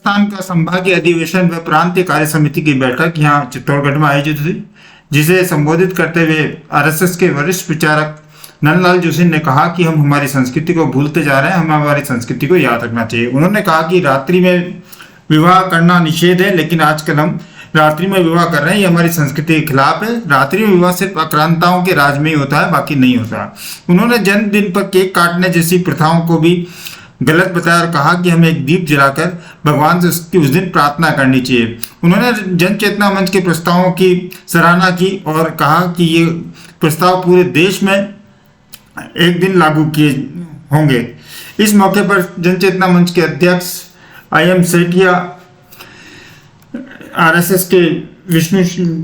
राजस्थान का संभागीय अधिवेशन व प्रांतीय कार्य समिति की बैठक यहाँ चित्तौड़गढ़ में आयोजित हुई, जिसे संबोधित करते हुए आरएसएस के वरिष्ठ प्रचारक नंदलाल जोशी ने कहा कि हम हमारी संस्कृति को भूलते जा रहे हैं, हमें हमारी संस्कृति को याद रखना चाहिए। उन्होंने कहा कि रात्रि में विवाह करना निषेध है, लेकिन आजकल हम रात्रि में विवाह कर रहे हैं, ये हमारी संस्कृति के खिलाफ है। रात्रि में विवाह सिर्फ आक्रांताओं के राज में ही होता है, बाकी नहीं होता। उन्होंने जन्मदिन पर केक काटने जैसी प्रथाओं को भी गलत बताया और कहा कि हमें एक दीप जलाकर भगवान से उसकी उस दिन प्रार्थना करनी चाहिए। उन्होंने जन चेतना मंच के प्रस्तावों की सराहना की और कहा कि ये प्रस्ताव पूरे देश में एक दिन लागू किए होंगे। इस मौके पर जन चेतना मंच के अध्यक्ष IM सेठिया, RSS के विष्णु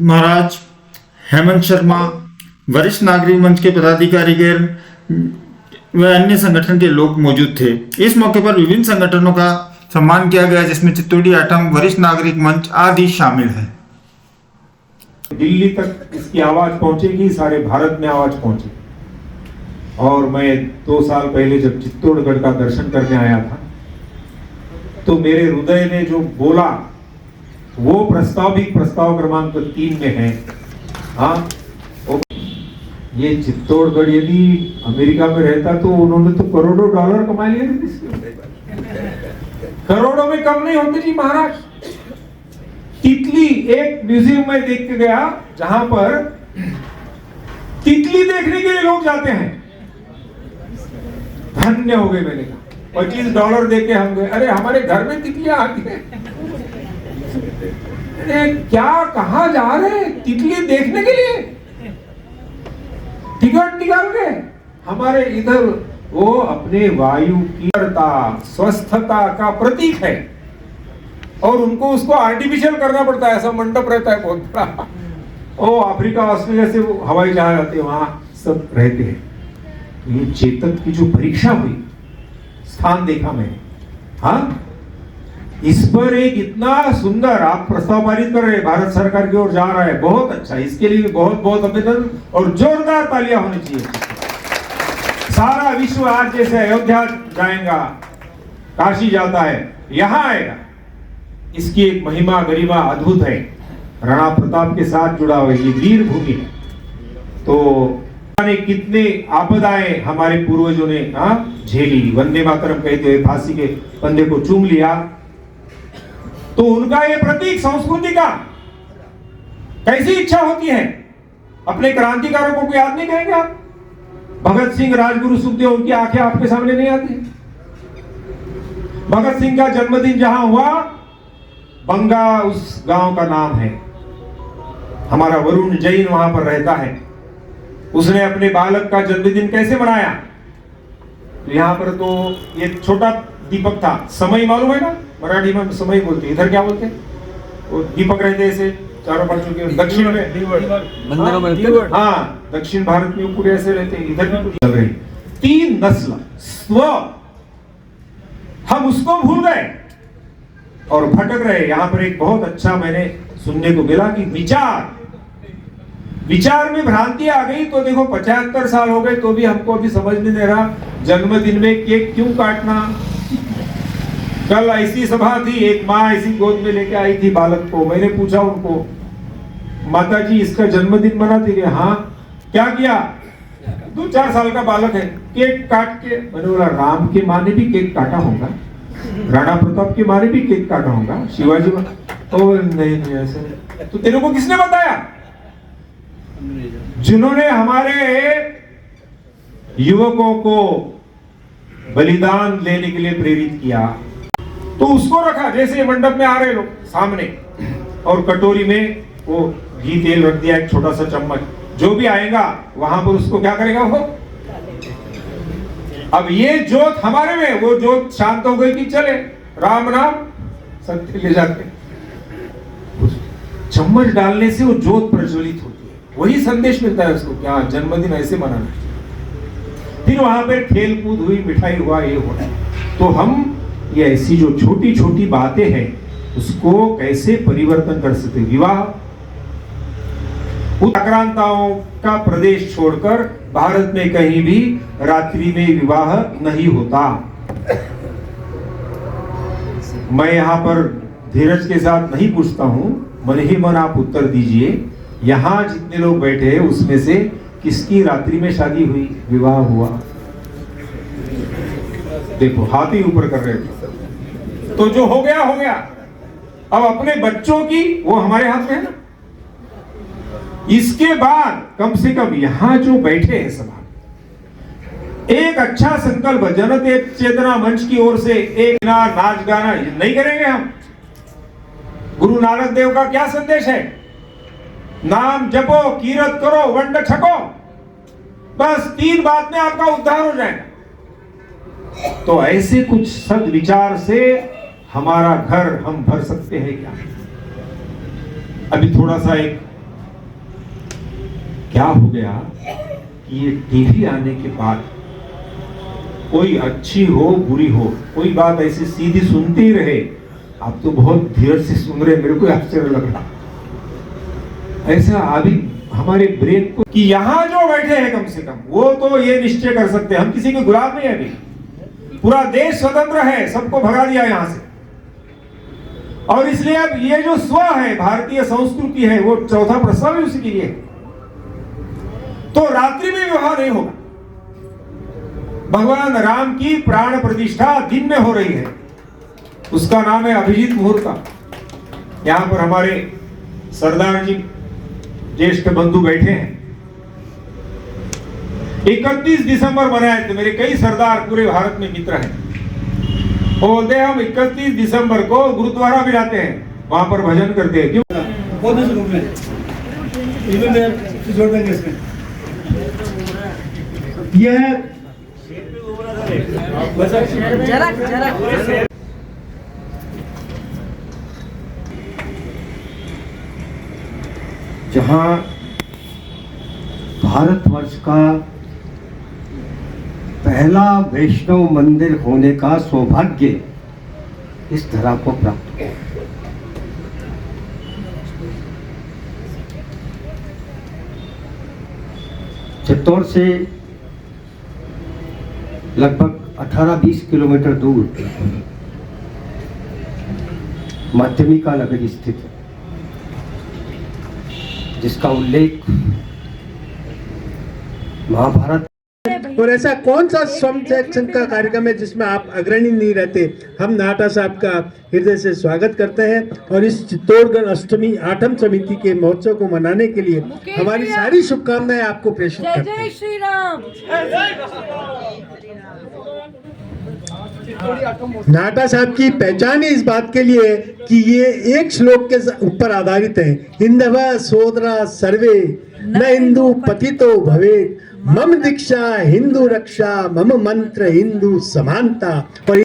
महाराज, हेमंत शर्मा, वरिष्ठ नागरिक मंच के पदाधिकारी व अन्य संगठन के लोग मौजूद थे। इस मौके पर विभिन्न संगठनों का सम्मान किया गया, जिसमें चित्तौड़ी आठम, वरिष्ठ नागरिक मंच आदि शामिल है। दिल्ली तक इसकी आवाज पहुंचेगी, सारे भारत में आवाज पहुंचेगी। और मैं 2 साल पहले जब चित्तौड़गढ़ का दर्शन करने आया था, तो मेरे हृदय ने जो बोला वो प्रस्ताव भी प्रस्ताव क्रमांक 3 में है। हाँ, ये चित्तौड़गढ़ यदि अमेरिका में रहता तो उन्होंने तो करोड़ों डॉलर कमा लिए थे। करोड़ों में कम नहीं होते जी महाराज। तितली एक म्यूजियम में देख के गया, जहां पर तितली देखने के लिए लोग जाते हैं। धन्य हो गए। मैंने कहा $25 दे के हम गए। अरे हमारे घर में तितलियां आती है। अरे क्या कहा जा रहे, तितली देखने के लिए टिकट निकाल के। हमारे इधर वो अपने वायु की स्वस्थता का प्रतीक है, और उनको उसको आर्टिफिशियल करना पड़ता है। ऐसा मंडप रहता है बहुत बड़ा। ओ अफ्रीका, ऑस्ट्रेलिया से हवाई जहाज आते हैं, वहां सब रहते हैं। ये चेतक की जो परीक्षा हुई, स्थान देखा मैंने। हाँ, इस पर एक इतना सुंदर आप प्रस्ताव पारित कर रहे हैं, भारत सरकार की ओर जा रहा है, बहुत अच्छा। इसके लिए बहुत बहुत अभिनंदन और जोरदार तालियां होनी चाहिए। सारा विश्व आज जैसे अयोध्या जाएगा, काशी जाता है, यहां आएगा। इसकी एक महिमा गरिमा अद्भुत है। राणा प्रताप के साथ जुड़ा हुआ ये वीर भूमि है। तो कितने आपदाएं हमारे पूर्वजों ने झेली, वंदे मातरम कहते हुए फांसी के फंदे को चूम लिया। तो उनका ये प्रतीक संस्कृति का कैसी इच्छा होती है। अपने क्रांतिकारों को याद नहीं करेंगे आप? भगत सिंह, राजगुरु, सुखदेव, उनकी आंखें आपके सामने नहीं आती? भगत सिंह का जन्मदिन जहां हुआ, बंगा उस गांव का नाम है। हमारा वरुण जैन वहां पर रहता है। उसने अपने बालक का जन्मदिन कैसे मनाया? तो यहाँ पर तो ये छोटा दीपक था। समय मालूम है ना, मराठी में समय बोलते, इधर क्या बोलते? वो दीपक रहते ऐसे चारों पांचों के। दक्षिण में, हाँ, दक्षिण भारत में पूरे ऐसे रहते, इधर भी कुछ चल रही। 3 नस्ल स्व, हम उसको भूल गए और भटक रहे। यहाँ पर एक बहुत अच्छा मैंने सुनने को मिला कि विचार में भ्रांति आ गई। तो देखो 75 साल हो गए तो भी हमको अभी समझ नहीं दे रहा जन्मदिन में केक क्यों काटना। कल ऐसी सभा थी, एक माँ ऐसी गोद में लेके आई थी बालक को। मैंने पूछा उनको, माता जी इसका जन्मदिन मनाती है? हाँ। क्या किया? 2-4 साल का बालक है, केक काट के। मैंने बोला राम के माँ ने भी केक काटा होगा, राणा प्रताप के माँ ने भी केक काटा होगा, शिवाजी। ओ नहीं ऐसे। तो तेरे को किसने बताया? जिन्होंने हमारे युवकों को बलिदान लेने के लिए प्रेरित किया, तो उसको रखा। जैसे मंडप में आ रहे लोग सामने, और कटोरी में वो घी तेल रख दिया, एक छोटा सा चम्मच। जो भी आएगा वहां पर उसको क्या करेगा वो? अब ये जोत हमारे में, वो जोत शांत हो गई कि चले राम नाम सत्य ले जाते। चम्मच डालने से वो जोत प्रज्वलित होती है, वही संदेश मिलता है उसको, क्या जन्मदिन ऐसे मनाना। फिर वहां पर खेल कूद हुई, मिठाई हुआ, ये हुआ। तो हम ये ऐसी जो छोटी छोटी बातें हैं उसको कैसे परिवर्तन कर सकते? विवाह आक्रांताओं का प्रदेश छोड़कर भारत में कहीं भी रात्रि में विवाह नहीं होता। मैं यहाँ पर धीरज के साथ नहीं पूछता हूँ, मन ही मन आप उत्तर दीजिए। यहाँ जितने लोग बैठे हैं उसमें से किसकी रात्रि में शादी हुई, विवाह हुआ? देखो हाथ ही ऊपर कर रहे थे। तो जो हो गया हो गया। अब अपने बच्चों की वो हमारे हाथ में है ना। इसके बाद कम से कम यहां जो बैठे हैं सभा, एक अच्छा संकल्प जनता चेतना मंच की ओर से एक नाच गाना नहीं करेंगे हम। गुरु नानक देव का क्या संदेश है? नाम जपो, कीरत करो, वंड छको, बस 3 बात में आपका उद्धार हो जाएगा। तो ऐसे कुछ सद्विचार से हमारा घर हम भर सकते हैं क्या? अभी थोड़ा सा एक क्या हो गया कि ये टीवी आने के बाद कोई अच्छी हो बुरी हो, कोई बात ऐसी सीधी सुनते ही रहे। आप तो बहुत धीरज से सुन रहे, मेरे को आश्चर्य लग रहा। ऐसा अभी हमारे ब्रेक को कि यहां जो बैठे हैं कम से कम वो तो ये निश्चय कर सकते हैं, हम किसी के गुलाम नहीं है। अभी पूरा देश स्वतंत्र है, सबको भगा दिया यहां से। और इसलिए अब ये जो स्व है, भारतीय संस्कृति है, वो चौथा प्रस्ताव भी उसी के लिए। तो रात्रि में विवाह नहीं होगा। भगवान राम की प्राण प्रतिष्ठा दिन में हो रही है, उसका नाम है अभिजीत मुहूर्त। यहां पर हमारे सरदार जी ज्येष्ठ बंधु बैठे हैं। 31 दिसंबर मनाए थे, मेरे कई सरदार पूरे भारत में मित्र हैं। वो बोलते हैं हम 31 दिसंबर को गुरुद्वारा भी जाते हैं, वहां पर भजन करते हैं। क्यों? जोड़ देंगे इसमें। यह जहां भारतवर्ष का पहला वैष्णव मंदिर होने का सौभाग्य इस धरा को प्राप्त हुआ। चित्तौड़ से लगभग 18-20 किलोमीटर दूर माध्यमिका नगरी स्थित है, जिसका उल्लेख महाभारत। और ऐसा कौन सा स्वयं का कार्यक्रम है जिसमें आप अग्रणी नहीं रहते? हम नाटा साहब का हृदय से स्वागत करते हैं और इस चित्तौड़गढ़ अष्टमी आठम समिति के महोत्सव को मनाने के लिए हमारी सारी शुभकामनाएं आपको प्रेषित करते हैं। जय श्री राम। नाटा साहब की पहचान ही इस बात के लिए कि ये एक श्लोक के ऊपर आधारित है, हिंदवा सोदरा सर्वे न हिंदू पतितो भवेत्, मम दीक्षा हिंदू रक्षा, मम मंत्र हिंदू समानता। और